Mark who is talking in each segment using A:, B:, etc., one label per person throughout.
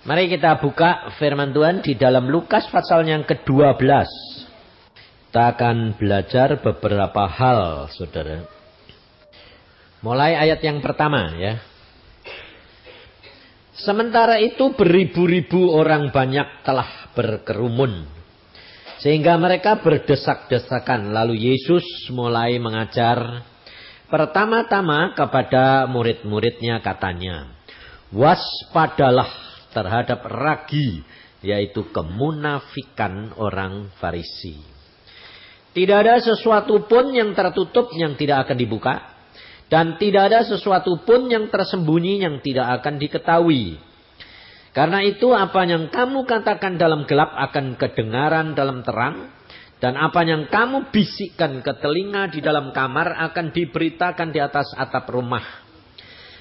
A: Mari kita buka firman Tuhan di dalam Lukas pasal yang ke-12. Kita akan belajar beberapa hal, saudara. Mulai ayat yang pertama ya. Sementara itu beribu-ribu orang banyak telah berkerumun, sehingga mereka berdesak-desakan. Lalu Yesus mulai mengajar. Pertama-tama kepada murid-muridnya katanya, waspadalah terhadap ragi, yaitu kemunafikan orang Farisi. Tidak ada sesuatu pun yang tertutup yang tidak akan dibuka, dan tidak ada sesuatu pun yang tersembunyi yang tidak akan diketahui. Karena itu apa yang kamu katakan dalam gelap akan kedengaran dalam terang, dan apa yang kamu bisikkan ke telinga di dalam kamar akan diberitakan di atas atap rumah.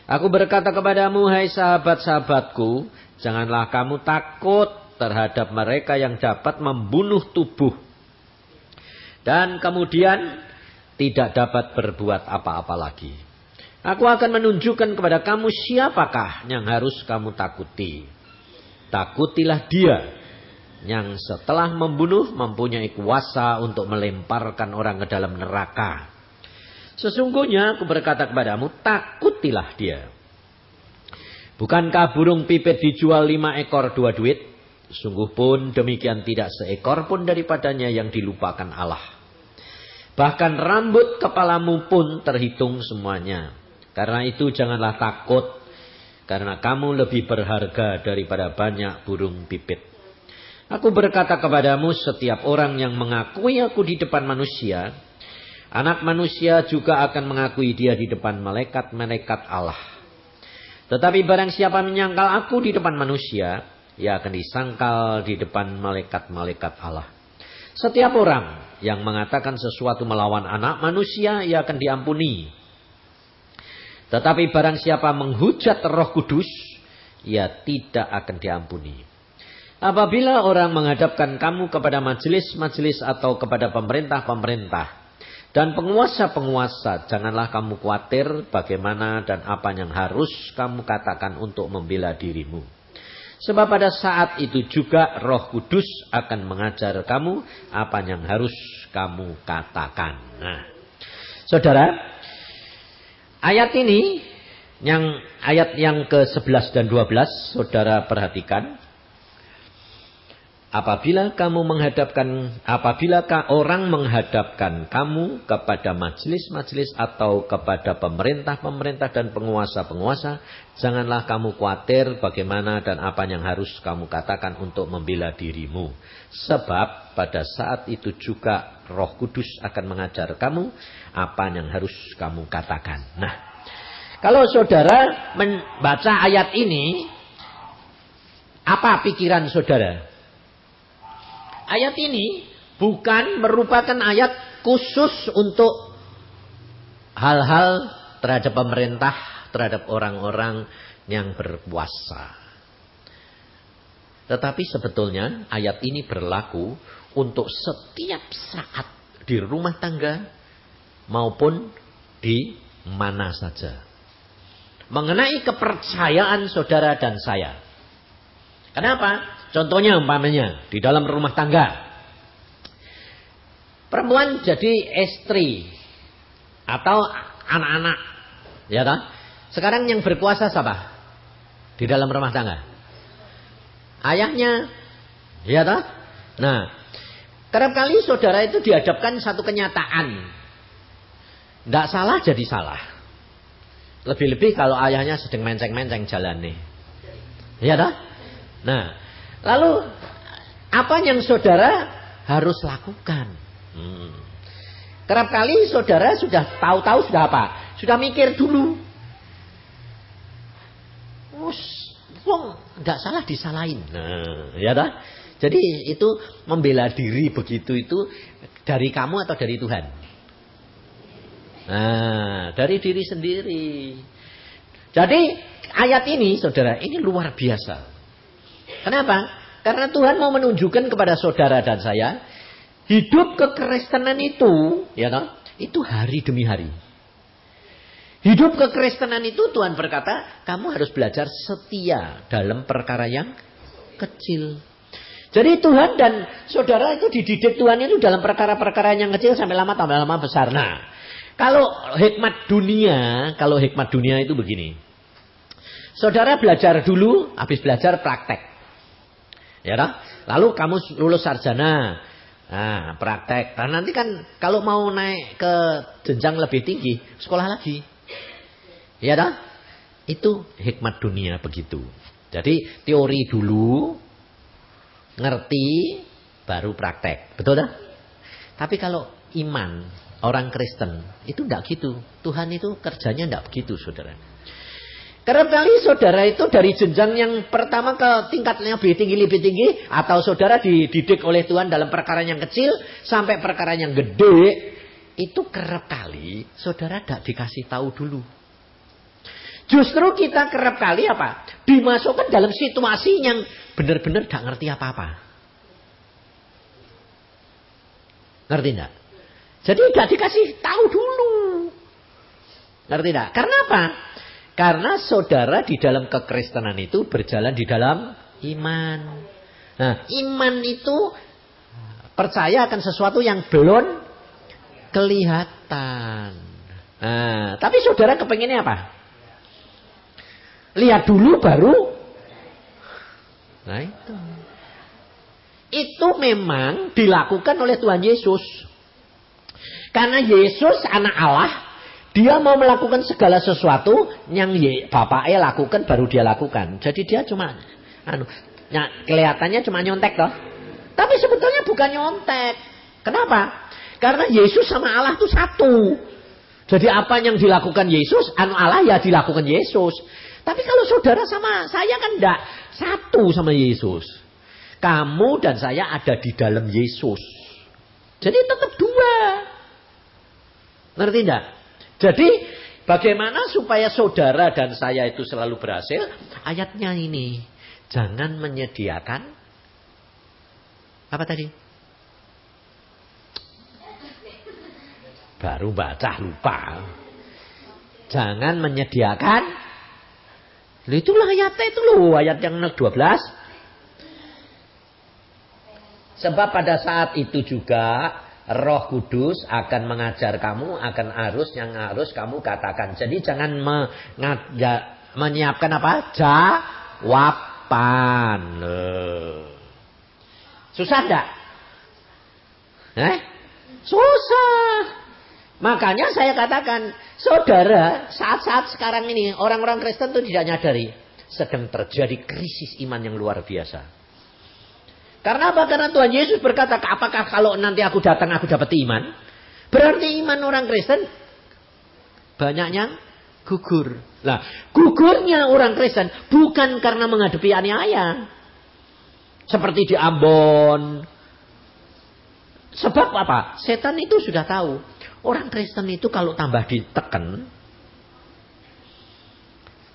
A: Aku berkata kepadamu, hai sahabat-sahabatku, janganlah kamu takut terhadap mereka yang dapat membunuh tubuh, dan kemudian tidak dapat berbuat apa-apa lagi. Aku akan menunjukkan kepada kamu siapakah yang harus kamu takuti. Takutilah dia yang setelah membunuh mempunyai kuasa untuk melemparkan orang ke dalam neraka. Sesungguhnya aku berkata kepadamu, takutilah dia. Bukankah burung pipit dijual 5 ekor 2 duit? Sungguh pun demikian tidak seekor pun daripadanya yang dilupakan Allah. Bahkan rambut kepalamu pun terhitung semuanya. Karena itu janganlah takut, karena kamu lebih berharga daripada banyak burung pipit. Aku berkata kepadamu, setiap orang yang mengakui aku di depan manusia, Anak manusia juga akan mengakui dia di depan malaikat-malaikat Allah. Tetapi barang siapa menyangkal aku di depan manusia, ia akan disangkal di depan malaikat-malaikat Allah. Setiap orang yang mengatakan sesuatu melawan anak manusia, ia akan diampuni. Tetapi barang siapa menghujat Roh Kudus, ia tidak akan diampuni. Apabila orang menghadapkan kamu kepada majelis-majelis atau kepada pemerintah-pemerintah dan penguasa-penguasa, janganlah kamu khawatir bagaimana dan apa yang harus kamu katakan untuk membela dirimu. Sebab pada saat itu juga Roh Kudus akan mengajar kamu apa yang harus kamu katakan. Nah, saudara, ayat ini, ayat yang ke-11 dan 12, saudara perhatikan. Apabila orang menghadapkan kamu kepada majelis-majelis atau kepada pemerintah-pemerintah dan penguasa-penguasa, janganlah kamu khawatir bagaimana dan apa yang harus kamu katakan untuk membela dirimu. Sebab pada saat itu juga Roh Kudus akan mengajar kamu apa yang harus kamu katakan. Nah, kalau saudara membaca ayat ini, apa pikiran saudara? Ayat ini bukan merupakan ayat khusus untuk hal-hal terhadap pemerintah, terhadap orang-orang yang berkuasa. Tetapi sebetulnya ayat ini berlaku untuk setiap saat di rumah tangga maupun di mana saja. Mengenai kepercayaan saudara dan saya. Kenapa? Contohnya umpamanya di dalam rumah tangga. Perempuan jadi istri atau anak-anak, ya toh? Sekarang yang berkuasa siapa? Di dalam rumah tangga. Ayahnya, ya toh? Nah, kerap kali saudara itu dihadapkan satu kenyataan. Tidak salah jadi salah. Lebih-lebih kalau ayahnya sedang menceng-menceng jalan nih. Ya toh? Nah, lalu apa yang saudara harus lakukan? Kerap kali saudara sudah tahu-tahu sudah apa? Sudah mikir dulu. Wong enggak salah disalahin. Nah, ya toh? Jadi itu membela diri begitu itu dari kamu atau dari Tuhan? Nah, dari diri sendiri. Jadi ayat ini saudara, ini luar biasa. Kenapa? Karena Tuhan mau menunjukkan kepada saudara dan saya, hidup kekristenan itu, ya toh, itu hari demi hari. Hidup kekristenan itu Tuhan berkata, kamu harus belajar setia dalam perkara yang kecil. Jadi Tuhan dan saudara itu dididik Tuhan itu dalam perkara-perkara yang kecil sampai lama tambah lama besar. Nah, kalau hikmat dunia itu begini. Saudara belajar dulu, habis belajar praktek. Ya toh? Lalu kamu lulus sarjana. Nah, praktek. Nah, nanti kan kalau mau naik ke jenjang lebih tinggi, sekolah lagi. Ya toh? Itu hikmat dunia begitu. Jadi teori dulu, ngerti, baru praktek. Betul tak? Tapi kalau iman, orang Kristen, itu tidak gitu. Tuhan itu kerjanya tidak begitu, saudara. Karena kali saudara itu dari jenjang yang pertama ke tingkatnya lebih tinggi. Atau saudara dididik oleh Tuhan dalam perkara yang kecil, sampai perkara yang gede. Itu kerap kali saudara tidak dikasih tahu dulu. Justru kita kerap kali apa? Dimasukkan dalam situasi yang benar-benar tidak ngerti apa-apa. Ngerti tidak? Jadi tidak dikasih tahu dulu. Ngerti tidak? Karena apa? Karena saudara di dalam kekristenan itu berjalan di dalam iman. Nah, iman itu percaya akan sesuatu yang belum kelihatan. Nah, tapi saudara kepengennya apa? Lihat dulu baru. Nah itu. Itu memang dilakukan oleh Tuhan Yesus. Karena Yesus anak Allah. Dia mau melakukan segala sesuatu yang Bapaknya lakukan baru dia lakukan. Jadi dia cuma kelihatannya cuma nyontek toh. Tapi sebetulnya bukan nyontek. Kenapa? Karena Yesus sama Allah itu satu. Jadi apa yang dilakukan Yesus, Allah ya dilakukan Yesus. Tapi kalau saudara sama saya kan enggak satu sama Yesus. Kamu dan saya ada di dalam Yesus. Jadi tetap dua. Ngerti enggak? Jadi bagaimana supaya saudara dan saya itu selalu berhasil? Ayatnya ini. Jangan menyediakan. Apa tadi? Baru baca lupa. Jangan menyediakan. Itulah ayatnya itu loh. Ayat yang 12. Sebab pada saat itu juga Roh Kudus akan mengajar kamu akan arus yang harus kamu katakan. Jadi jangan menyiapkan apa? Jawaban. Susah enggak? Susah. Makanya saya katakan, saudara, saat-saat sekarang ini orang-orang Kristen itu tidak nyadari sedang terjadi krisis iman yang luar biasa. Karena apa? Karena Tuhan Yesus berkata, apakah kalau nanti aku datang aku dapat iman? Berarti iman orang Kristen banyak yang gugur. Lah, gugurnya orang Kristen bukan karena menghadapi aniaya. Seperti di Ambon. Sebab apa? Setan itu sudah tahu. Orang Kristen itu kalau tambah ditekan,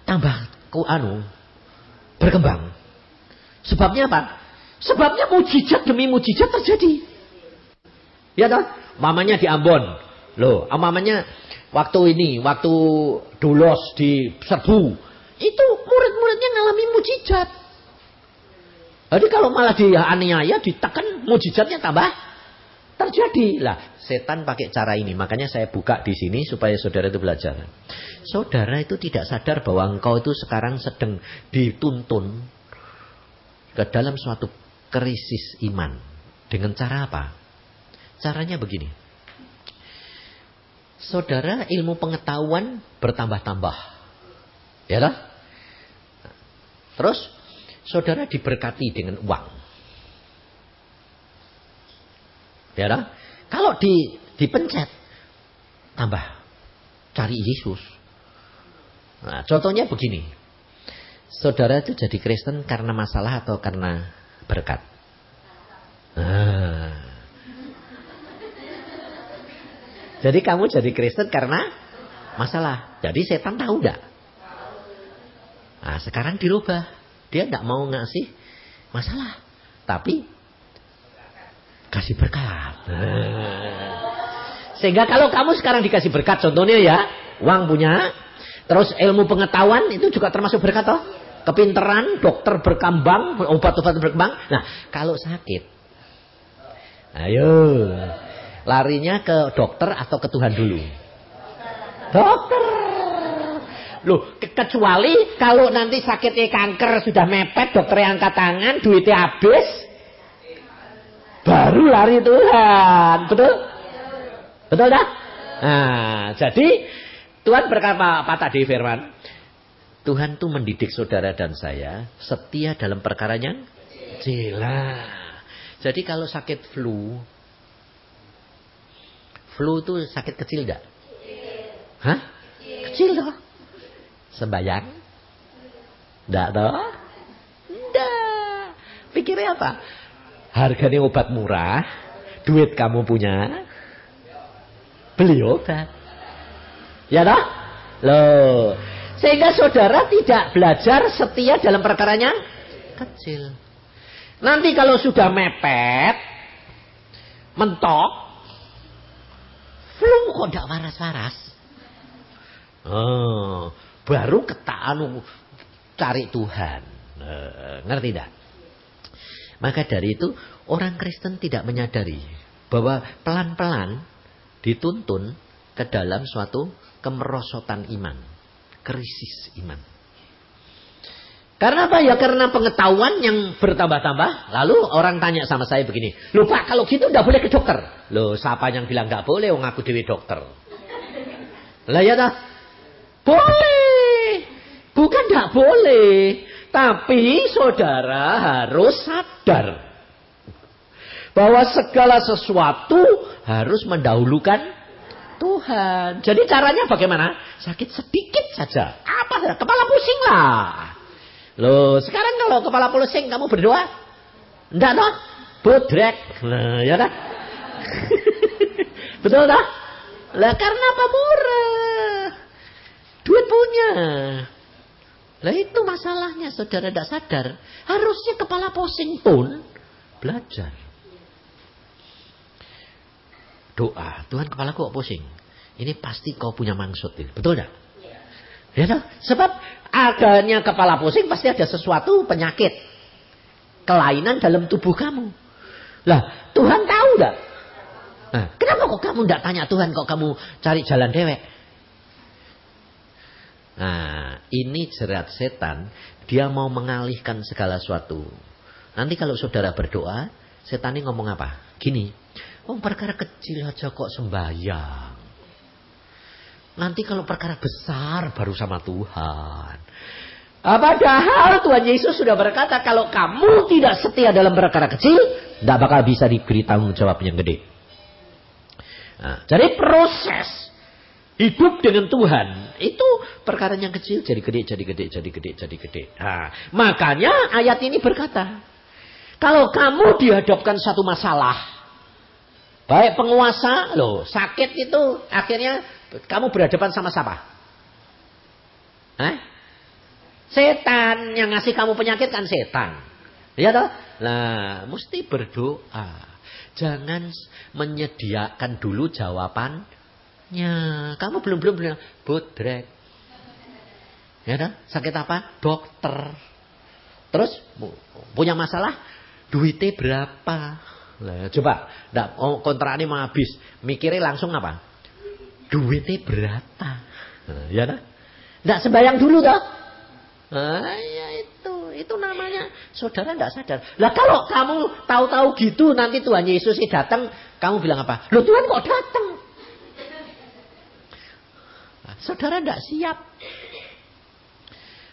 A: tambah berkembang. Sebabnya apa? Sebabnya mujizat demi mujizat terjadi. Ya toh? Mamanya di Ambon. Loh, mamanya waktu Dulos di Serbu, itu murid-muridnya ngalami mujizat. Jadi kalau malah dianiaya, ditekan, mujizatnya tambah terjadi. Lah, setan pakai cara ini. Makanya saya buka di sini supaya saudara itu belajar. Saudara itu tidak sadar bahwa engkau itu sekarang sedang dituntun ke dalam suatu krisis iman. Dengan cara apa? Caranya begini. Saudara, ilmu pengetahuan bertambah-tambah. Ya lah? Terus saudara diberkati dengan uang. Ya lah? Kalau dipencet, tambah. Cari Yesus. Nah, contohnya begini. Saudara itu jadi Kristen karena masalah atau karena berkat? Jadi kamu jadi Kristen karena masalah. Jadi setan tahu enggak? Nah, sekarang dirubah. Dia enggak mau ngasih masalah. Tapi kasih berkat. Sehingga kalau kamu sekarang dikasih berkat, contohnya ya, uang punya, terus ilmu pengetahuan itu juga termasuk berkat toh? kepinteran, dokter berkembang, obat-obat berkembang. Nah, kalau sakit, ayo larinya ke dokter atau ke Tuhan dulu? Dokter. Loh, kecuali kalau nanti sakitnya kanker sudah mepet, dokternya angkat tangan, duitnya habis, baru lari Tuhan. Betul? Betul dah? Nah, jadi Tuhan berkata apa tadi firman? Tuhan tuh mendidik saudara dan saya setia dalam perkaranya kecil. Jadi kalau sakit flu tuh sakit kecil enggak? Hah? Kecil toh? Sembayang? Enggak toh? Enggak. Pikirnya apa? Harganya obat murah, duit kamu punya, beli obat. Ya toh? Loh. Sehingga saudara tidak belajar setia dalam perkaranya kecil. Nanti kalau sudah mepet, mentok, flu kok tidak waras-waras. Oh, baru cari Tuhan. Ngerti tidak? Maka dari itu orang Kristen tidak menyadari bahwa pelan-pelan dituntun ke dalam suatu kemerosotan iman. Krisis iman. Karena apa ya? Karena pengetahuan yang bertambah-tambah. Lalu orang tanya sama saya begini, loh Pak, kalau gitu tidak boleh ke dokter. Loh, siapa yang bilang tidak boleh? Wong aku dewe dokter. Lah ya dah, boleh. Bukan tidak boleh, tapi saudara harus sadar bahwa segala sesuatu harus mendahulukan Tuhan. Jadi caranya bagaimana? Sakit sedikit saja. Apa? Kepala pusing lah. Loh, sekarang kalau kepala pusing kamu berdoa? Enggak toh? Bodrek. Nah, ya dah. Betul dah? Lah karena apa? Murah. Duit punya. Lah itu masalahnya, saudara tidak sadar. Harusnya kepala pusing pun belajar. Doa, Tuhan kepalaku kok pusing. Ini pasti kau punya maksud. Betul tidak? Ya toh? Sebab adanya kepala pusing pasti ada sesuatu penyakit. Kelainan dalam tubuh kamu. Lah, Tuhan tahu tidak? Nah, kenapa kok kamu tidak tanya Tuhan, kok kamu cari jalan dewek? Nah, ini jerat setan. Dia mau mengalihkan segala sesuatu. Nanti kalau saudara berdoa, setan ini ngomong apa? Gini, oh perkara kecil aja kok sembahyang. Nanti kalau perkara besar baru sama Tuhan. Padahal Tuhan Yesus sudah berkata, kalau kamu tidak setia dalam perkara kecil, tidak bakal bisa diberi tanggung jawab yang gede. Nah, jadi proses hidup dengan Tuhan itu perkara yang kecil jadi gede, jadi gede, jadi gede, jadi gede. Nah, makanya ayat ini berkata, kalau kamu dihadapkan satu masalah, baik penguasa, loh, sakit itu akhirnya kamu berhadapan sama siapa? Hah? Setan yang ngasih kamu penyakit kan setan. Ya toh? Nah, mesti berdoa. Jangan menyediakan dulu jawabannya. Kamu belum bodrek. Ya toh? Sakit apa? Dokter. Terus punya masalah, duitnya berapa? Nah, coba, kontraknya mau habis, mikirnya langsung apa? Duitnya berapa? Nah, ya toh? Nggak sembayang dulu toh? Nah, ya itu namanya saudara tidak sadar. Lah kalau kamu tahu-tahu gitu, nanti Tuhan Yesus datang, kamu bilang apa? Loh, Tuhan kok datang? Nah, saudara tidak siap.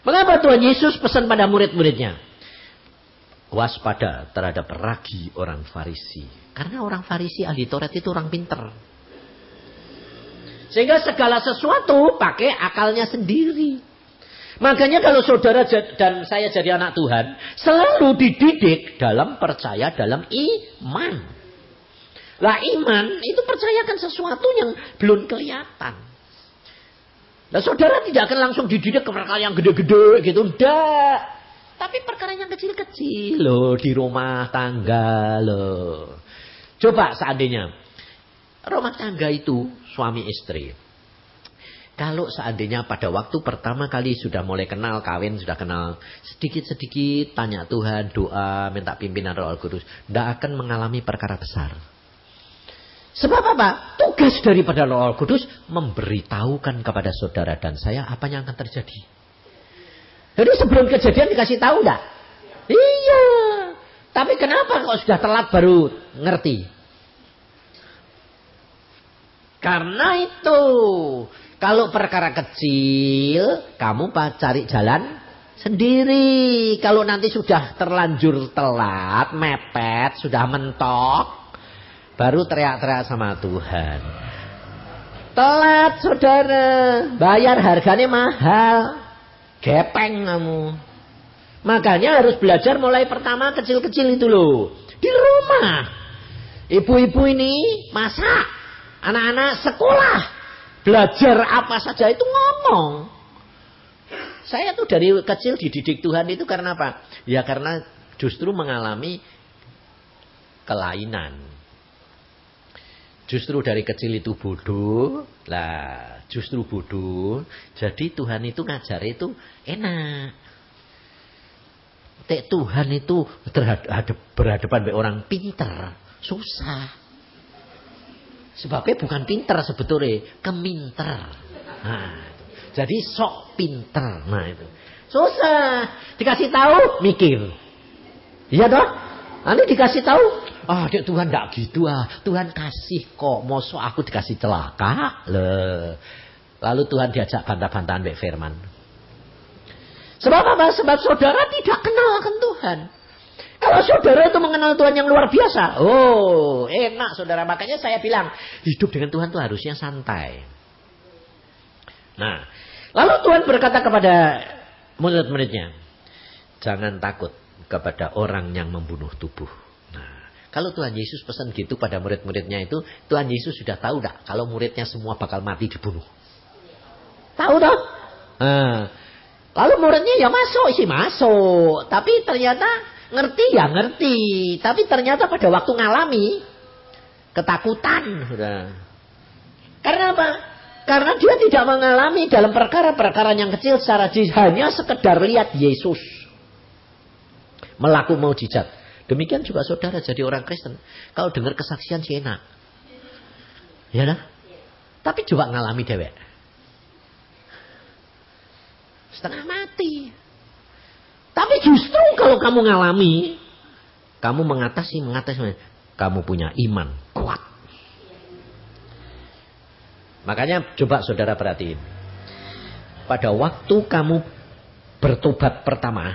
A: Mengapa Tuhan Yesus pesan pada murid-muridnya? Waspada terhadap ragi orang Farisi. Karena orang Farisi ahli Taurat itu orang pinter. Sehingga segala sesuatu pakai akalnya sendiri. Makanya kalau saudara dan saya jadi anak Tuhan, selalu dididik dalam percaya dalam iman. Lah iman itu percayakan sesuatu yang belum kelihatan. Nah saudara tidak akan langsung dididik ke perkara yang gede-gede gitu. Enggak. Tapi perkara yang kecil-kecil loh, di rumah tangga loh. Coba seandainya rumah tangga itu suami istri. Kalau seandainya pada waktu pertama kali sudah mulai kenal, kawin, sudah kenal sedikit-sedikit, tanya Tuhan, doa, minta pimpinan Roh Kudus, tidak akan mengalami perkara besar. Sebab apa? Tugas daripada Roh Kudus memberitahukan kepada saudara dan saya apa yang akan terjadi. Jadi sebelum kejadian dikasih tahu enggak? Iya. Tapi kenapa kok sudah telat baru ngerti? Karena itu, kalau perkara kecil, kamu cari jalan sendiri. Kalau nanti sudah terlanjur telat, mepet, sudah mentok, baru teriak-teriak sama Tuhan. Telat saudara, bayar harganya mahal, gepeng kamu. Makanya harus belajar mulai pertama kecil-kecil itu loh. Di rumah, ibu-ibu ini masak, anak-anak sekolah, belajar apa saja itu ngomong. Saya tuh dari kecil dididik Tuhan itu karena apa? Ya karena justru mengalami kelainan. Justru dari kecil itu bodoh. Lah, justru bodoh. Jadi Tuhan itu ngajar itu enak. Tuhan itu berhadapan dengan orang pinter, susah. Sebabnya bukan pinter sebetulnya, keminter. Nah, jadi sok pinter. Nah itu susah. Dikasih tahu mikir. Iya toh? Nanti dikasih tahu, Dek Tuhan enggak gitu ah. Tuhan kasih kok. Mosok aku dikasih celaka. Lalu Tuhan diajak bantah-bantahan Mbak Firman. Sebab apa? Sebab saudara tidak kenal akan Tuhan. Kalau saudara itu mengenal Tuhan yang luar biasa, enak saudara. Makanya saya bilang, hidup dengan Tuhan itu harusnya santai. Nah, lalu Tuhan berkata kepada murid-muridnya, jangan takut kepada orang yang membunuh tubuh. Nah, kalau Tuhan Yesus pesan gitu pada murid-muridnya itu, Tuhan Yesus sudah tahu tak kalau muridnya semua bakal mati dibunuh? Tahu toh? Nah, lalu muridnya ya masuk. Tapi ternyata ngerti ya ngerti. Tapi ternyata pada waktu ngalami ketakutan. Karena apa? Karena dia tidak mengalami dalam perkara-perkara yang kecil secara hanya sekedar lihat Yesus melakukan mukjizat. Demikian juga saudara jadi orang Kristen. Kalau dengar kesaksian sih enak. Ya nah? Tapi coba ngalami dewek. Setengah mati. Tapi justru kalau kamu ngalami, kamu mengatasi, kamu punya iman kuat. Makanya coba saudara perhatiin. Pada waktu kamu bertobat pertama,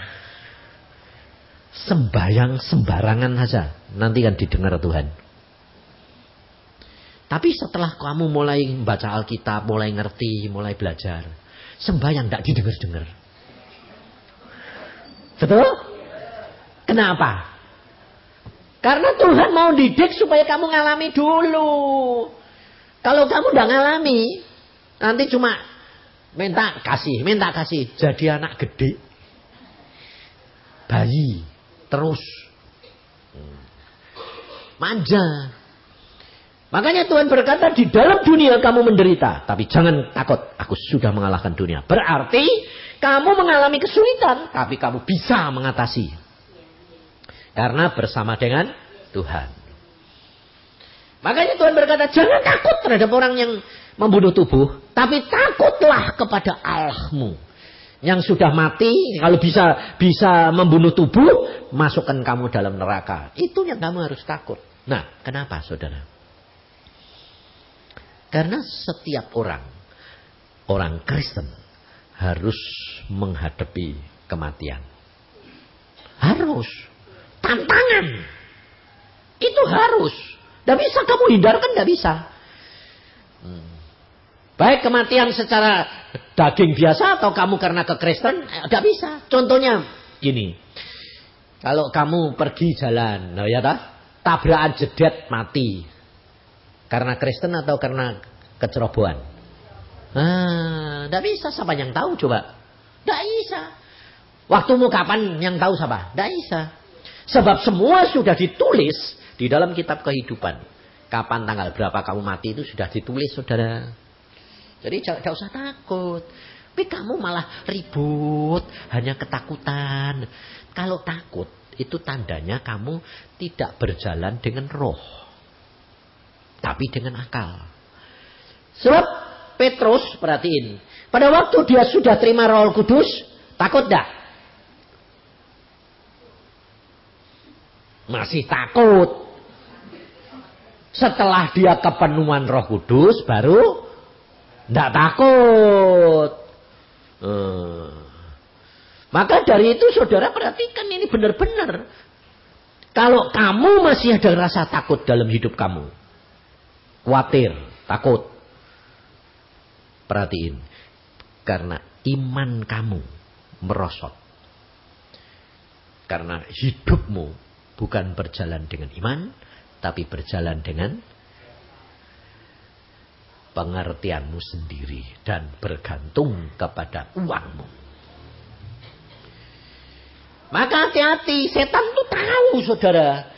A: sembahyang sembarangan saja, nanti kan didengar Tuhan. Tapi setelah kamu mulai baca Alkitab, mulai ngerti, mulai belajar, sembahyang tidak didengar-dengar. Betul? Kenapa? Karena Tuhan mau didik supaya kamu ngalami dulu. Kalau kamu tidak ngalami, nanti cuma minta kasih. Jadi anak gede. Bayi. Terus. Manja. Makanya Tuhan berkata, di dalam dunia kamu menderita. Tapi jangan takut, aku sudah mengalahkan dunia. Berarti kamu mengalami kesulitan, tapi kamu bisa mengatasi. Karena bersama dengan Tuhan. Makanya Tuhan berkata, jangan takut terhadap orang yang membunuh tubuh. Tapi takutlah kepada Allahmu. Yang sudah mati, kalau bisa membunuh tubuh, masukkan kamu dalam neraka. Itu yang kamu harus takut. Nah, kenapa saudara? Karena setiap orang Kristen harus menghadapi kematian. Harus. Tantangan. Itu harus. Tidak bisa kamu hindarkan, tidak bisa. Baik kematian secara daging biasa atau kamu karena kekristen, tidak bisa. Contohnya gini. Kalau kamu pergi jalan, tabrakan jedet mati. Karena Kristen atau karena kecerobohan? Tidak bisa. Siapa yang tahu coba? Tidak bisa. Waktumu kapan yang tahu siapa? Tidak bisa. Sebab semua sudah ditulis di dalam kitab kehidupan. Kapan tanggal berapa kamu mati itu sudah ditulis saudara. Jadi tidak usah takut. Tapi kamu malah ribut, hanya ketakutan. Kalau takut, itu tandanya kamu tidak berjalan dengan roh. Tapi dengan akal. Sebab Petrus, perhatiin. Pada waktu dia sudah terima Roh Kudus, takut tidak? Masih takut. Setelah dia kepenuhan Roh Kudus, baru tidak takut. Maka dari itu saudara perhatikan ini benar-benar. Kalau kamu masih ada rasa takut dalam hidup kamu. Khawatir, takut. Perhatiin. Karena iman kamu merosot. Karena hidupmu bukan berjalan dengan iman. Tapi berjalan dengan pengertianmu sendiri. Dan bergantung kepada uangmu. Maka hati-hati. Setan itu tahu saudara.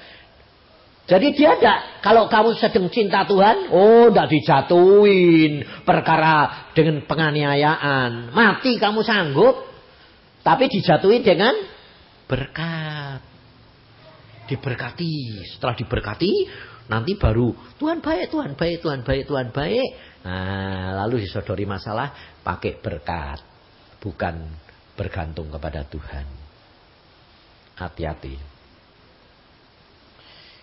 A: Jadi dia tidak. Kalau kamu sedang cinta Tuhan. Oh tidak dijatuhin. Perkara dengan penganiayaan. Mati kamu sanggup. Tapi dijatuhin dengan berkat. Diberkati. Setelah diberkati. Nanti baru. Tuhan baik, Tuhan baik, Tuhan baik, Tuhan baik. Nah, lalu disodori masalah. Pakai berkat. Bukan bergantung kepada Tuhan. Hati-hati.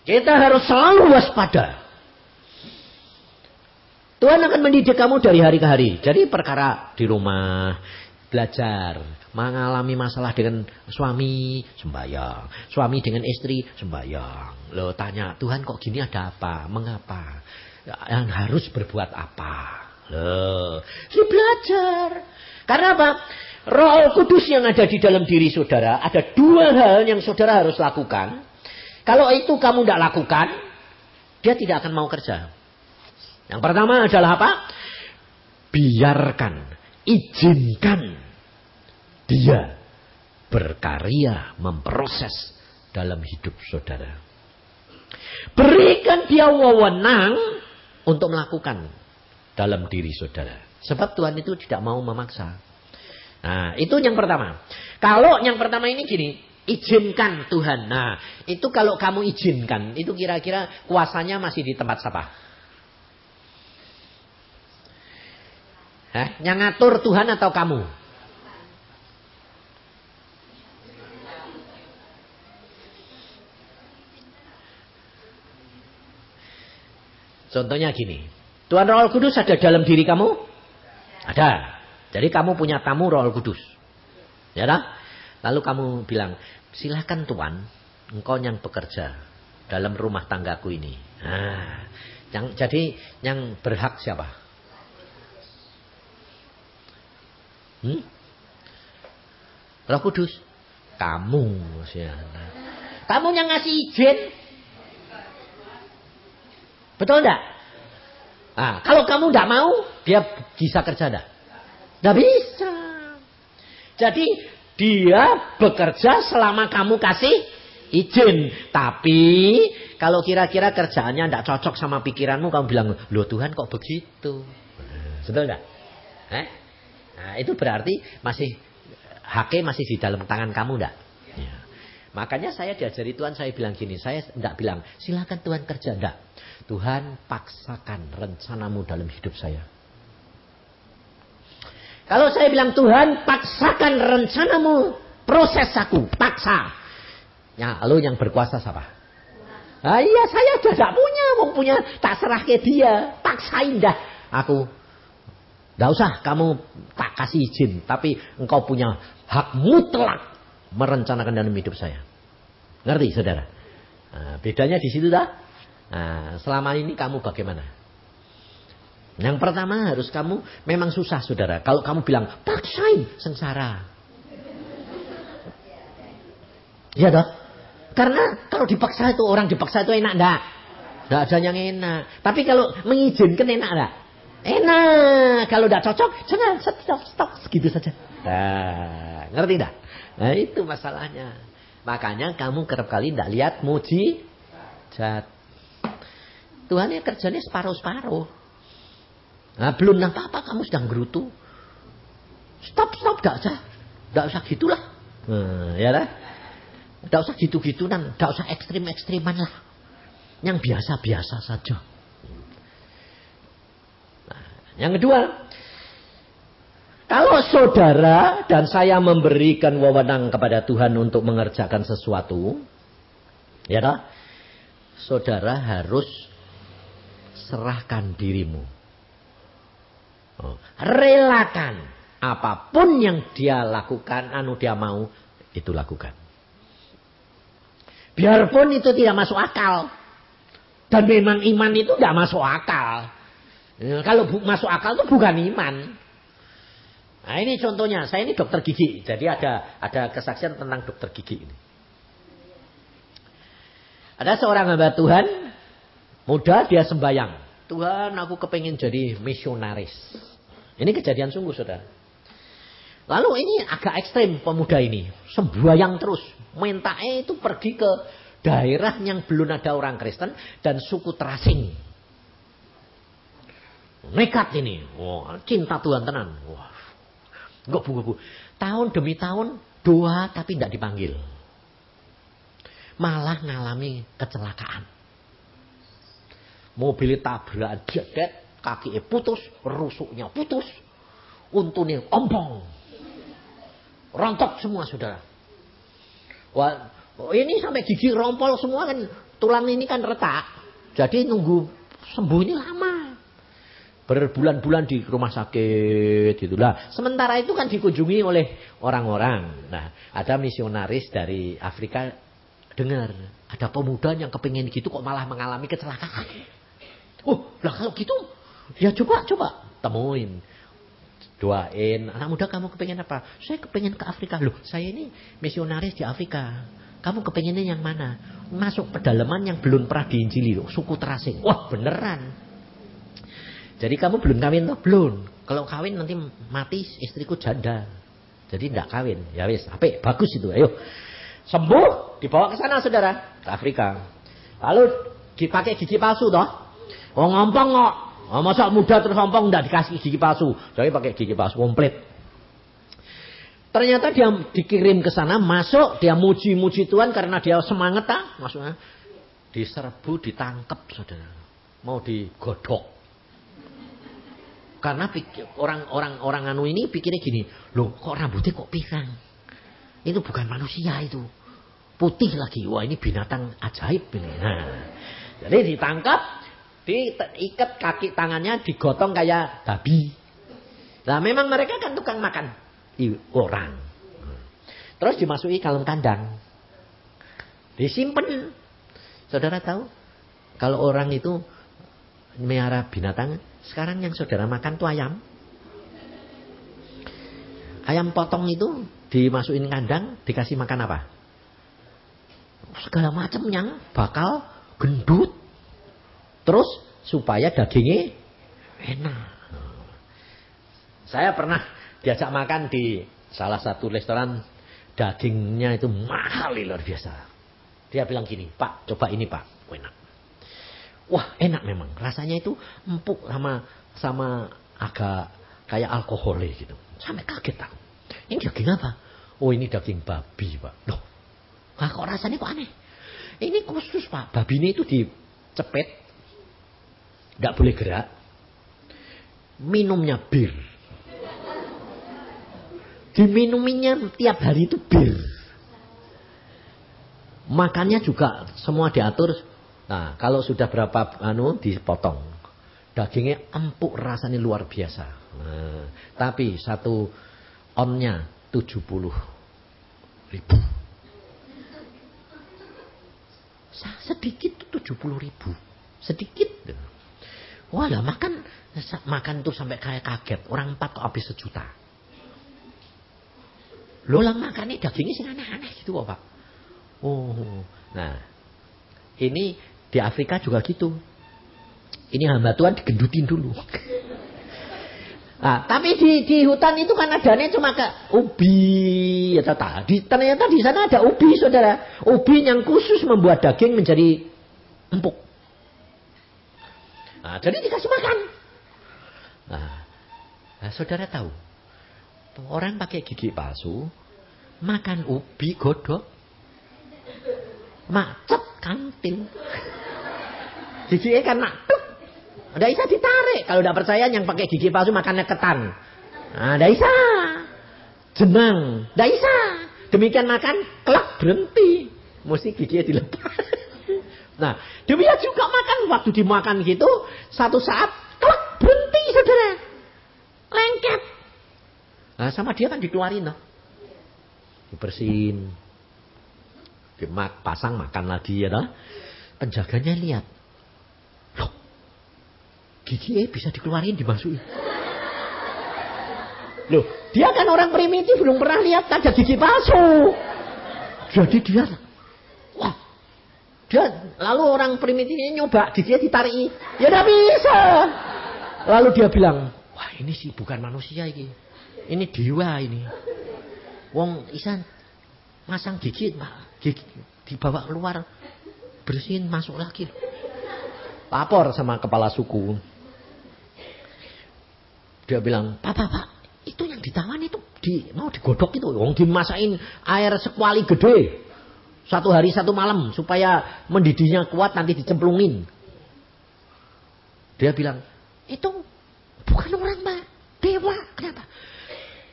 A: Kita harus selalu waspada. Tuhan akan mendidik kamu dari hari ke hari. Jadi perkara di rumah. Belajar. Mengalami masalah dengan suami, sembahyang. Suami dengan istri, sembahyang. Lo tanya, Tuhan kok gini ada apa? Mengapa? Yang harus berbuat apa? Loh, belajar. Karena apa? Roh Kudus yang ada di dalam diri saudara. Ada dua hal yang saudara harus lakukan. Kalau itu kamu tidak lakukan, dia tidak akan mau kerja. Yang pertama adalah apa? Biarkan, izinkan dia berkarya, memproses dalam hidup saudara. Berikan dia wewenang untuk melakukan dalam diri saudara. Sebab Tuhan itu tidak mau memaksa. Nah, itu yang pertama. Kalau yang pertama ini gini, izinkan Tuhan. Nah, itu kalau kamu izinkan, itu kira-kira kuasanya masih di tempat siapa? Yang ngatur Tuhan atau kamu? Contohnya gini. Tuhan Roh Kudus ada dalam diri kamu? Ada. Jadi kamu punya tamu Roh Kudus. Ya tak? Lalu kamu bilang, silakan Tuhan, engkau yang bekerja dalam rumah tanggaku ini. Nah, jadi yang berhak siapa? Roh Kudus. Kamu. Kamu yang ngasih izin. Betul enggak? Nah, kalau kamu enggak mau, dia bisa kerja enggak? Enggak bisa. Jadi dia bekerja selama kamu kasih izin. Tapi kalau kira-kira kerjaannya enggak cocok sama pikiranmu, kamu bilang, loh Tuhan kok begitu? Betul enggak? Nah, itu berarti haknya masih di dalam tangan kamu enggak? Ya. Makanya saya diajari Tuhan, saya bilang gini, saya enggak bilang, silakan Tuhan kerja, enggak. Tuhan paksakan rencanamu dalam hidup saya. Kalau saya bilang Tuhan paksakan rencanamu, proses aku, paksa. Ya, lalu yang berkuasa siapa? Ah, iya saya sudah tidak punya, mau punya tak serah ke dia, paksain dah aku. Tidak usah kamu tak kasih izin, tapi engkau punya hak mutlak merencanakan dalam hidup saya. Ngerti saudara? Nah, bedanya di situ dah. Nah, selama ini kamu bagaimana? Yang pertama harus kamu memang susah saudara. Kalau kamu bilang paksain, sengsara. Iya toh? Karena kalau dipaksa itu orang dipaksa itu enak enggak? Enggak ada yang enak. Tapi kalau mengizinkan enak enggak? Enak. Kalau enggak cocok, jangan stop segitu saja. Nah, ngerti enggak? Nah, itu masalahnya. Makanya kamu kerap kali enggak lihat mujizat. Tuhan ya kerjanya separuh-separuh. Nah, belum apa-apa kamu sedang gerutu. Stop, enggak usah gitulah. Ya lah. Enggak usah gitu-gituan, enggak usah ekstrim-ekstriman lah. Yang biasa-biasa saja. Nah, yang kedua, kalau saudara dan saya memberikan wewenang kepada Tuhan untuk mengerjakan sesuatu, ya toh, saudara harus serahkan dirimu. Relakan apapun yang dia lakukan, dia mau, itu lakukan. Biarpun itu tidak masuk akal. Dan memang iman itu tidak masuk akal. Kalau masuk akal itu bukan iman. Nah ini contohnya, saya ini dokter gigi. Jadi ada kesaksian tentang dokter gigi ini. Ada seorang hamba Tuhan, muda, dia sembahyang. Tuhan, aku kepengen jadi misionaris. Ini kejadian sungguh, saudara. Lalu ini agak ekstrim pemuda ini. Sembahyang terus. Mentake itu pergi ke daerah yang belum ada orang Kristen dan suku terasing. Nekat ini. Wah, cinta Tuhan tenan. Wah. Gobu-gobu. Tahun demi tahun doa tapi tidak dipanggil. Malah ngalami kecelakaan. Mobil tabrakan jedet, kakinya putus, rusuknya putus, untune ompong. Rontok semua, saudara. Wah, ini sampai gigi rompol semua kan, tulang ini kan retak. Jadi nunggu sembuh ini lama. Berbulan-bulan di rumah sakit itulah. Sementara itu kan dikunjungi oleh orang-orang. Nah, ada misionaris dari Afrika dengar, ada pemuda yang kepingin gitu kok malah mengalami kecelakaan. Lah kalau gitu, ya coba temuin. Doain, anak muda kamu kepengen apa? Saya kepengen ke Afrika. Loh, saya ini misionaris di Afrika. Kamu kepengennya yang mana? Masuk pedalaman yang belum pernah diinjili loh, suku terasing. Wah, beneran. Jadi kamu belum kawin toh? Belum. Kalau kawin nanti mati istriku janda. Jadi tidak kawin. Ya wis, apik, bagus itu. Ayo. Sembuh, dibawa ke sana saudara, ke Afrika. Lalu dipakai gigi palsu toh? Ngompong kok. Masa muda terus ompong enggak dikasih gigi palsu. Jadi pakai gigi palsu komplit. Ternyata dia dikirim ke sana, masuk, dia muji-muji Tuhan karena dia semangat maksudnya diserbu, ditangkap saudara. Mau digodok. Karena orang anu ini pikirnya gini, loh kok rambutnya kok pirang? Itu bukan manusia itu. Putih lagi. Wah, ini binatang ajaib ini. Nah, jadi ditangkap, diikat kaki tangannya, digotong kayak babi. Nah memang mereka kan tukang makan orang. Terus dimasuki kaleng kandang. Disimpan. Saudara tahu? Kalau orang itu melihara binatang, sekarang yang saudara makan tuh ayam. Ayam potong itu dimasukin kandang, dikasih makan apa? Segala macam yang bakal gendut. Terus supaya dagingnya enak. Saya pernah diajak makan di salah satu restoran, dagingnya itu mahal luar biasa. Dia bilang gini, Pak, coba ini Pak, enak. Wah, enak memang. Rasanya itu empuk sama agak kayak alkohol gitu. Sampai kaget aku. Ini daging apa? Oh, ini daging babi, Pak. Loh, kok rasanya kok aneh? Ini khusus Pak, babi ini itu dicepet. Tidak boleh gerak. Minumnya bir. Diminuminya tiap hari itu bir. Makannya juga semua diatur. Nah, kalau sudah berapa dipotong. Dagingnya empuk, rasanya luar biasa. Nah, tapi satu onnya 70.000. Sedikit 70.000. Sedikit. Wah lah makan tuh sampai kayak kaget. Orang 4 kok habis 1 juta. Loh lah makan ini dagingnya sih aneh-aneh gitu kok Pak. Oh, nah ini di Afrika juga gitu. Ini hamba Tuhan digendutin dulu. Nah, tapi di hutan itu kan adanya cuma ke ubi. Ya, ternyata di sana ada ubi saudara. Ubi yang khusus membuat daging menjadi empuk. Nah, jadi dikasih makan. Nah, saudara tahu, orang pakai gigi palsu, makan ubi godok, macet kantil. Giginya kan macet. Nggak bisa ditarik. Kalau tidak percaya yang pakai gigi palsu makannya ketan. Nah, nggak bisa. Jenang, nggak bisa. Demikian makan, kelak berhenti. Mesti giginya dilepas. Nah, demikian juga makan. Waktu dimakan gitu, satu saat, kelak berhenti, saudara. Lengket. Nah, sama dia kan dikeluarin, no? Dibersihin. Pasang, makan lagi, ya, no? Penjaganya lihat. Loh, giginya bisa dikeluarin, dimasukin. Loh, dia kan orang primitif, belum pernah lihat ada gigi palsu. Jadi dia, wah, dia lalu orang primitifnya nyoba giginya ditarik, ya tidak bisa. Lalu dia bilang, wah ini sih bukan manusia ini dewa ini. Wong isan masang gigi dibawa keluar, bersihin masuk lagi. Lapor sama kepala suku. Dia bilang, Pak. Itu yang ditawan itu mau digodok itu, wong dimasakin air sekuali gede 1 hari 1 malam supaya mendidihnya kuat, nanti dicemplungin. Dia bilang itu bukan orang Pak, dewa. Kenapa?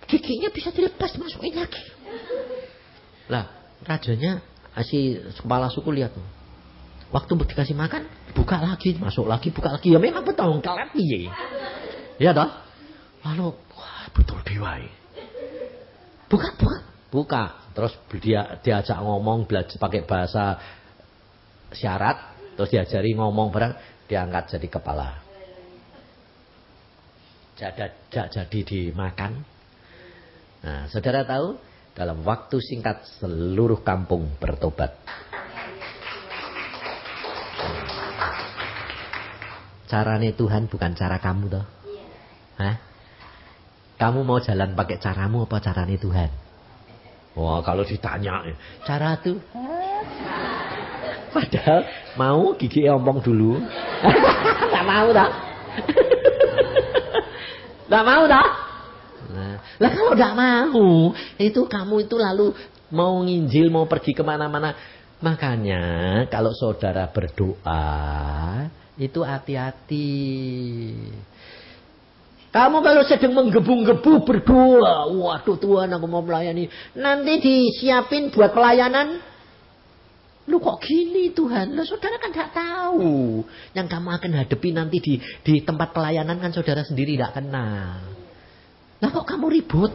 A: Giginya bisa dilepas masukin lagi. Lah rajanya si kepala suku lihat tuh, waktu dikasih makan buka lagi, masuk lagi, buka lagi. Ya memang betul kalah piye. Ya toh. Lalu betul dewa. Buka. Terus dia diajak ngomong, belajar pakai bahasa syarat, terus diajari ngomong barang, diangkat jadi kepala. Jadi dimakan. Nah, saudara tahu, dalam waktu singkat seluruh kampung bertobat. Carane Tuhan bukan cara kamu toh. Hah? Kamu mau jalan pakai caramu apa caranya Tuhan? Wah, kalau ditanya cara tuh. Padahal mau gigi ompong dulu. Enggak mau dah. Enggak mau dah. Lah kalau enggak mau, itu kamu itu lalu mau nginjil, mau pergi kemana-mana. Makanya kalau saudara berdoa, itu hati-hati. Kamu kalau sedang menggebu-gebu berdoa, waduh Tuhan aku mau melayani, nanti disiapin buat pelayanan. Lu kok gini Tuhan? Lu saudara kan tidak tahu. Yang kamu akan hadapi nanti di tempat pelayanan kan saudara sendiri tidak kenal. Lah kok kamu ribut?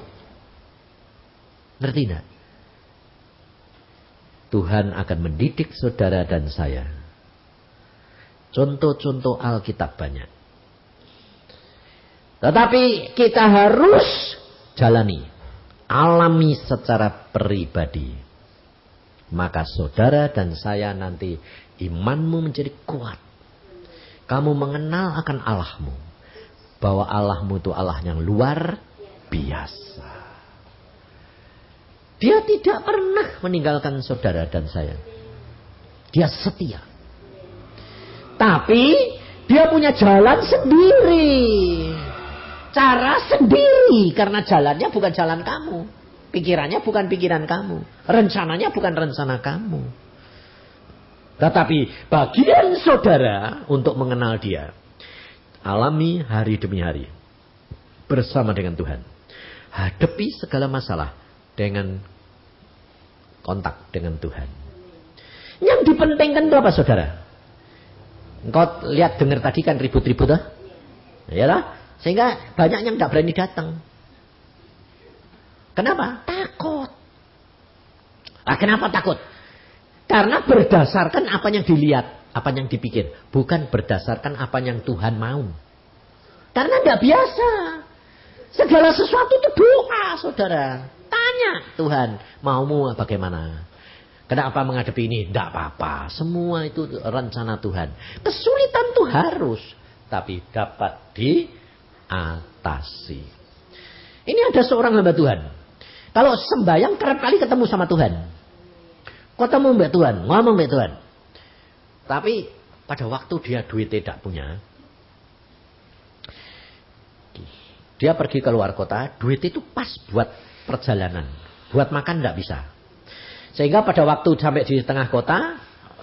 A: Ngerti tidak? Tuhan akan mendidik saudara dan saya. Contoh-contoh Alkitab banyak. Tetapi kita harus jalani, alami secara pribadi. Maka saudara dan saya nanti imanmu menjadi kuat. Kamu mengenal akan Allahmu. Bahwa Allahmu itu Allah yang luar biasa. Dia tidak pernah meninggalkan saudara dan saya. Dia setia. Tapi dia punya jalan sendiri. Cara sendiri, karena jalannya bukan jalan kamu, pikirannya bukan pikiran kamu, rencananya bukan rencana kamu. Tetapi bagian saudara untuk mengenal dia, alami hari demi hari bersama dengan Tuhan, hadapi segala masalah dengan kontak dengan Tuhan. Yang dipentingkan itu apa saudara? Engkau lihat dengar tadi kan ribut-ribut dah, ya lah. Sehingga banyak yang tidak berani datang. Kenapa? Takut. Kenapa takut? Karena berdasarkan apa yang dilihat, apa yang dipikir. Bukan berdasarkan apa yang Tuhan mau. Karena tidak biasa. Segala sesuatu itu doa, saudara. Tanya Tuhan, maumu bagaimana? Kenapa menghadapi ini? Tidak apa-apa. Semua itu rencana Tuhan. Kesulitan itu harus. Tapi dapat atasi. Ini ada seorang hamba Tuhan. Kalau sembahyang kerap kali ketemu sama Tuhan. Ketemu mbak Tuhan, ngomong mbak Tuhan. Tapi pada waktu dia duit tidak punya, Dia pergi keluar kota, duit itu pas buat perjalanan. Buat makan tidak bisa. Sehingga pada waktu sampai di tengah kota,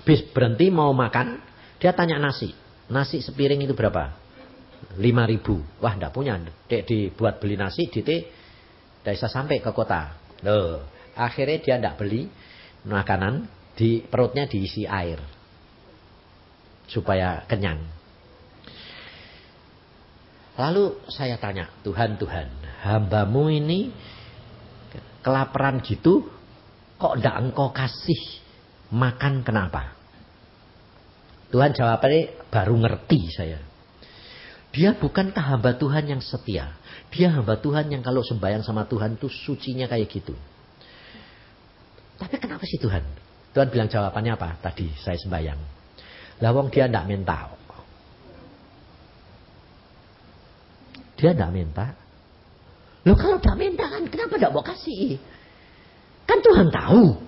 A: bis berhenti mau makan, dia tanya nasi. Nasi sepiring itu berapa? 5.000. Wah, tidak punya. Dek dibuat beli nasi, tidak bisa sampai ke kota. Loh, akhirnya dia tidak beli makanan, di perutnya diisi air. Supaya kenyang. Lalu saya tanya, Tuhan, hambamu ini kelaparan gitu, kok tidak engkau kasih makan, kenapa? Tuhan jawabnya baru ngerti saya. Dia bukankah hamba Tuhan yang setia? Dia hamba Tuhan yang kalau sembahyang sama Tuhan tuh sucinya kayak gitu. Tapi kenapa sih Tuhan? Tuhan bilang jawabannya apa? Tadi saya sembahyang. Lawang dia tidak minta. Dia tidak minta. Loh kalau tidak minta kan kenapa tidak mau kasih? Kan Tuhan tahu.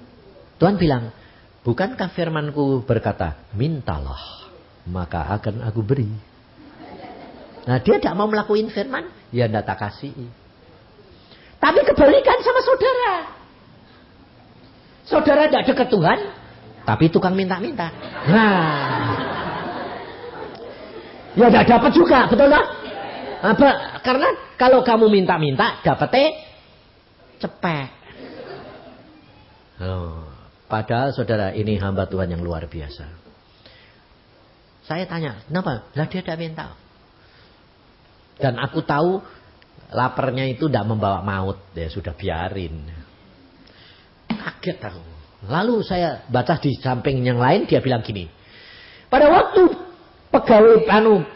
A: Tuhan bilang, bukankah firmanku berkata, mintalah, maka akan aku beri. Nah dia tidak mau melakukan firman, ya tidak tak kasih. Tapi kebalikan sama saudara. Saudara tidak dekat Tuhan, tapi tukang minta-minta. Nah, ya tidak dapat juga, betul tak? Karena kalau kamu minta-minta, dapatnya cepet. Oh, padahal saudara ini hamba Tuhan yang luar biasa. Saya tanya, kenapa? Lah dia tidak minta. Dan aku tahu laparnya itu tidak membawa maut. Ya sudah biarin. Kaget aku. Lalu saya baca di samping yang lain, dia bilang gini. Pada waktu pegawai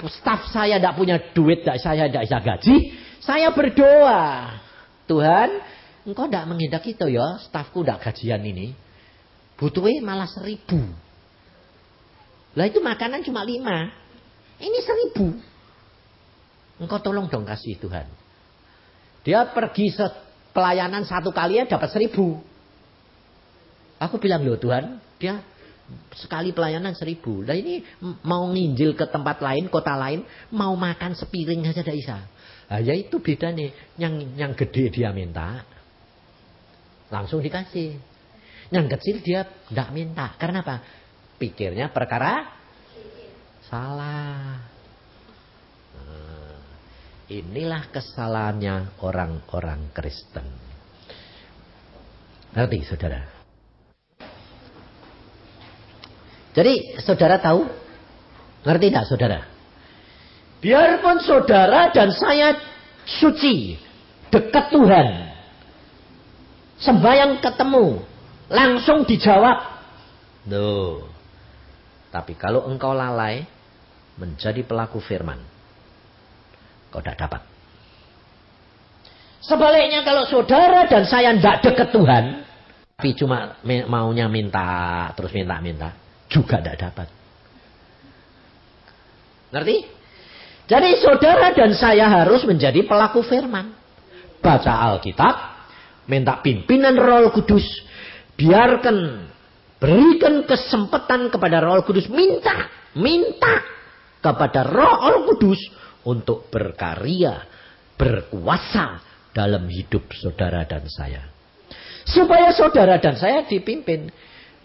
A: staf saya tidak punya duit, saya tidak bisa gaji, saya berdoa. Tuhan, Engkau tidak menghendaki itu ya, stafku tidak gajian ini. Butuhnya malah 1.000. Lah itu makanan cuma 5. Ini 1.000. Engkau tolong dong kasih Tuhan. Dia pergi pelayanan 1 kali ya dapat 1.000. Aku bilang, loh Tuhan, dia sekali pelayanan 1.000. Lah ini mau nginjil ke tempat lain, kota lain, mau makan sepiring saja tidak bisa. Nah, ya itu beda nih. Yang gede dia minta. Langsung dikasih. Yang kecil dia tidak minta. Karena apa? Pikirnya perkara salah. Nah, inilah kesalahannya orang-orang Kristen. Ngerti saudara? Jadi saudara tahu? Ngerti tidak saudara? Biarpun saudara dan saya suci, dekat Tuhan, sembahyang ketemu, langsung dijawab. Loh. Tapi kalau engkau lalai menjadi pelaku firman, kau tidak dapat. Sebaliknya kalau saudara dan saya tidak dekat Tuhan, tapi cuma maunya minta, terus minta, juga tidak dapat. Ngerti? Jadi saudara dan saya harus menjadi pelaku firman. Baca Alkitab, minta pimpinan Roh Kudus, berikan kesempatan kepada Roh Kudus, minta kepada Roh Kudus untuk berkarya, berkuasa dalam hidup saudara dan saya. Supaya saudara dan saya dipimpin,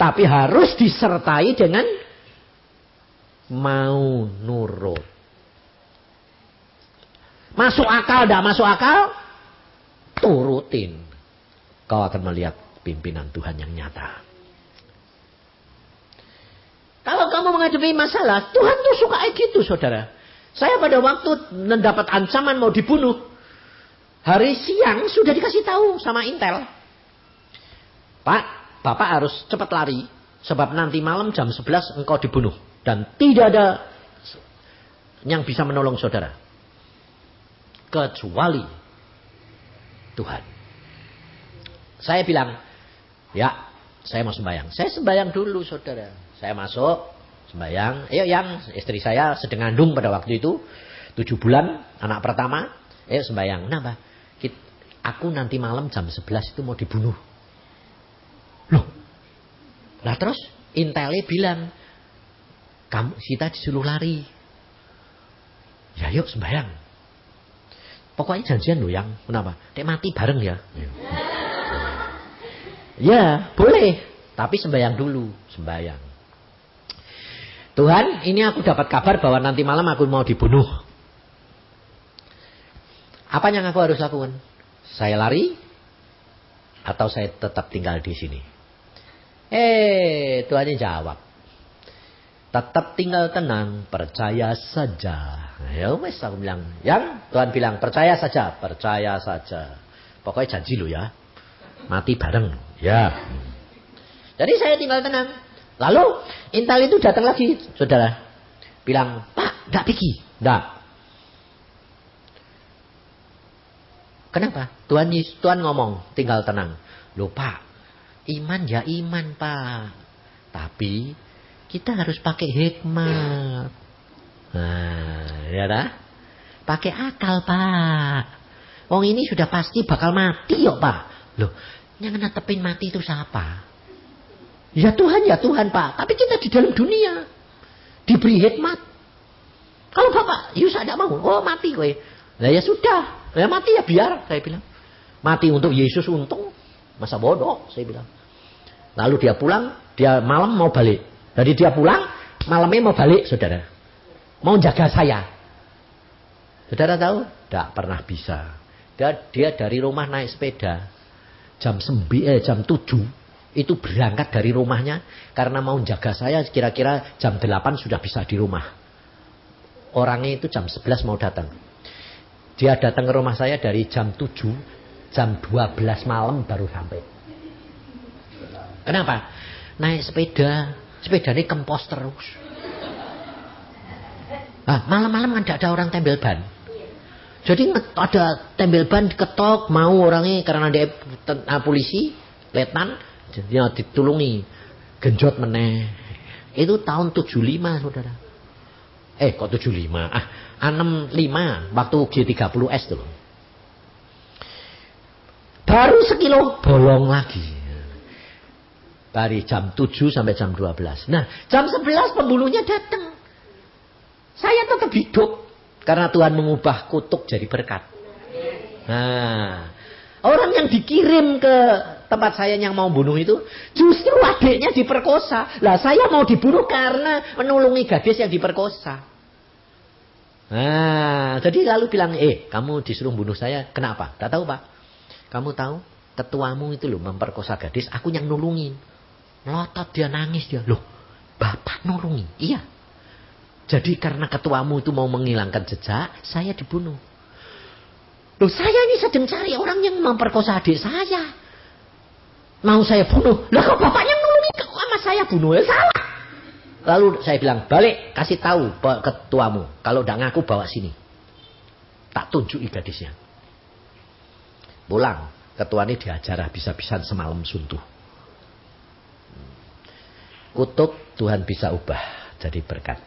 A: tapi harus disertai dengan mau nurut. Masuk akal, tidak masuk akal, turutin. Kau akan melihat pimpinan Tuhan yang nyata. Kalau kamu menghadapi masalah, Tuhan tuh suka kayak gitu, saudara. Saya pada waktu mendapat ancaman mau dibunuh, hari siang sudah dikasih tahu sama Intel. Pak, Bapak harus cepat lari, sebab nanti malam jam 11 engkau dibunuh. Dan tidak ada yang bisa menolong saudara. Kecuali Tuhan. Saya bilang, ya saya mau sembahyang. Saya sembahyang dulu saudara. Saya masuk, sembahyang. Ayo yang istri saya sedang ngandung pada waktu itu. 7 bulan, anak pertama. Ayo sembahyang. Kenapa? Aku nanti malam jam 11 itu mau dibunuh. Loh. Lah terus Intelnya bilang, kita disuruh lari. Ya yuk sembahyang. Pokoknya janjian loh yang. Kenapa? Dek mati bareng ya. Ya, boleh. Tapi sembahyang dulu. Sembahyang. Tuhan, ini aku dapat kabar bahwa nanti malam aku mau dibunuh. Apa yang aku harus lakukan? Saya lari atau saya tetap tinggal di sini? Tuhan ini jawab. Tetap tinggal tenang, percaya saja. Ya wes aku bilang, yang Tuhan bilang percaya saja, percaya saja. Pokoknya janji lo ya. Mati bareng. Ya. Jadi saya tinggal tenang. Lalu intel itu datang lagi, saudara. Bilang, Pak, enggak pergi. Enggak. Kenapa? Tuhan ngomong, tinggal tenang. Loh Pak, iman ya iman Pak. Tapi kita harus pakai hikmat. Nah, ya dah. Pakai akal Pak. Wong ini sudah pasti bakal mati yuk Pak. Loh, yang netepin mati itu siapa? Ya Tuhan Pak. Tapi kita di dalam dunia diberi hikmat. Kalau Bapak, Yus ada mau, oh mati kowe. Lah ya sudah, ya mati ya biar, saya bilang. Mati untuk Yesus untung, masa bodoh, saya bilang. Lalu dia pulang, dia malam mau balik. Jadi dia pulang, malamnya mau balik, saudara. Mau jaga saya. Saudara tahu? Tidak pernah bisa. Dia dari rumah naik sepeda. Jam 7 itu berangkat dari rumahnya. Karena mau jaga saya, kira-kira jam 8 sudah bisa di rumah. Orangnya itu jam 11 mau datang. Dia datang ke rumah saya dari jam 7, jam 12 malam baru sampai. Kenapa? Naik sepeda. Sepedanya kempos terus. Malam-malam kan ada orang tembel ban. Jadi ada tembel ban diketok, mau orangnya karena dia polisi, letnan, dia ditulungi. Genjot meneh. Itu tahun 75, saudara. Kok 75? 65 waktu G30S tuh. Baru sekilo bolong lagi. Dari jam 7 sampai jam 12. Nah, jam 11 pembunuhnya datang. Saya tetap hidup. Karena Tuhan mengubah kutuk jadi berkat. Nah, orang yang dikirim ke tempat saya yang mau bunuh itu, justru adiknya diperkosa. Lah, saya mau dibunuh karena menolongi gadis yang diperkosa. Nah, jadi lalu bilang, kamu disuruh bunuh saya, kenapa? Tak tahu Pak. Kamu tahu, ketuamu itu loh memperkosa gadis, aku yang nulungin. Melotot dia, nangis dia. Loh, Bapak nulungi? Iya. Jadi karena ketuamu itu mau menghilangkan jejak, saya dibunuh. Loh, saya ini sedang cari orang yang memperkosa adik saya. Mau saya bunuh. Lah kok Bapak yang nulungi sama saya bunuh? Salah. Lalu saya bilang, balik, kasih tahu ketuamu. Kalau udah ngaku bawa sini. Tak tunjuki gadisnya. Pulang, ketua ini diajar habis-habisan semalam suntuh. Kutuk Tuhan bisa ubah jadi berkat.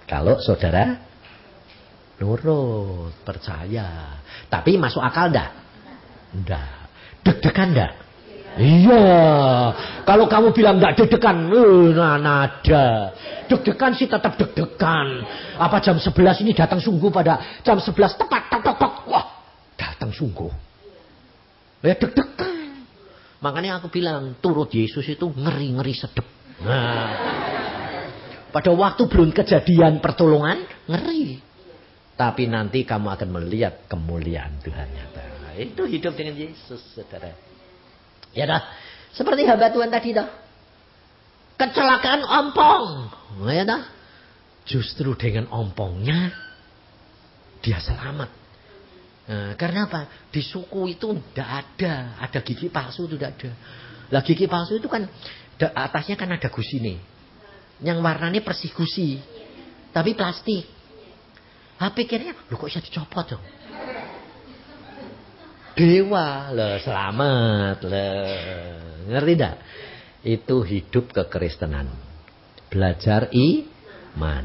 A: Kalau saudara nurut, percaya. Tapi masuk akal enggak? Enggak. Deg-degan enggak? Iya. Kalau kamu bilang enggak deg-degan, nada. Deg-degan sih tetap deg-degan. Apa jam 11 ini datang sungguh pada jam 11 tepat, tok. Wah, datang sungguh. Ya deg-degan. Makanya aku bilang, turut Yesus itu ngeri-ngeri sedep. Nah, pada waktu belum kejadian pertolongan, ngeri. Tapi nanti kamu akan melihat kemuliaan Tuhan nyata. Itu hidup dengan Yesus, saudara. Ya dah, seperti hamba Tuhan tadi dah. Kecelakaan ompong. Ya dah. Justru dengan ompongnya, dia selamat. Nah, karena apa? Di suku itu tidak ada gigi palsu itu tidak ada. Lah gigi palsu itu kan atasnya kan ada gusi nih. Yang warnanya persih gusi. Tapi plastik. Pikirnya, loh kok bisa dicopot dong? Dewa, selamat. Ngerti enggak? Itu hidup kekristenan. Belajar iman.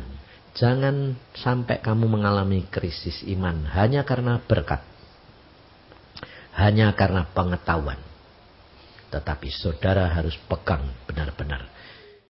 A: Jangan sampai kamu mengalami krisis iman hanya karena berkat. Hanya karena pengetahuan. Tetapi saudara harus pegang benar-benar